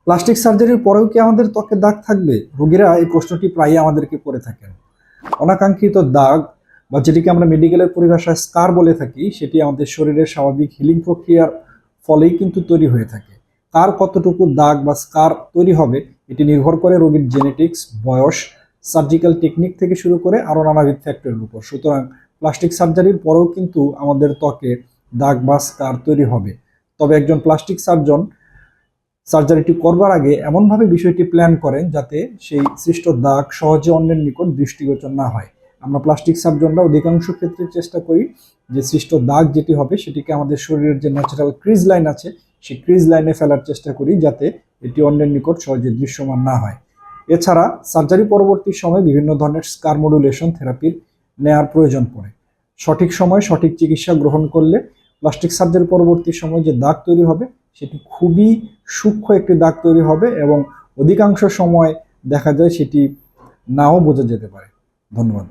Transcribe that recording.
Plastic সার্জারির পরেও কি আমাদের ত্বকে দাগ থাকবে? রোগীরা এই প্রশ্নটি প্রায়ই আমাদেরকে করে থাকেন। অনাকাঙ্ক্ষিত দাগ বা যেটিকে আমরা মেডিকেলের পরিভাষায় স্কার বলে থাকি, সেটি আমাদের শরীরের স্বাভাবিক হিলিং প্রক্রিয়ার ফলেই কিন্তু তৈরি হয়ে থাকে। কার কতটুকু দাগ বা স্কার তৈরি হবে এটি নির্ভর করে রোগীর জেনেটিক্স, বয়স, সার্জিক্যাল টেকনিক থেকে শুরু করে আরও নানাবিধ ফ্যাক্টরের উপর। সুতরাং প্লাস্টিক সার্জারির পরেও কিন্তু আমাদের ত্বকে দাগ বা স্কার তৈরি হবে। তবে একজন প্লাস্টিক সার্জন সার্জারিটি করবার আগে এমনভাবে বিষয়টি প্ল্যান করেন যাতে সেই সৃষ্ট দাগ সহজে অন্যের নিকট দৃষ্টিগোচর না হয়। আমরা প্লাস্টিক সার্জনরা অধিকাংশ ক্ষেত্রে চেষ্টা করি যে সৃষ্ট দাগ যেটি হবে সেটিকে আমাদের শরীরের যে ন্যাচারাল ক্রিজ লাইন আছে সেই ক্রিজ লাইনে ফেলার চেষ্টা করি যাতে এটি অন্যের নিকট সহজে দৃশ্যমান না হয়। এছাড়া সার্জারি পরবর্তী সময়ে বিভিন্ন ধরনের স্কার মডুলেশন থেরাপির নেয়ার প্রয়োজন পড়ে। সঠিক সময় সঠিক চিকিৎসা গ্রহণ করলে প্লাস্টিক সার্জারি পরবর্তী সময়ে যে দাগ তৈরি হবে সেটি খুবই সূক্ষ্ম একটি দাগ তৈরি হবে এবং অধিকাংশ সময় দেখা যায় সেটি নাও বোঝা যেতে পারে। ধন্যবাদ।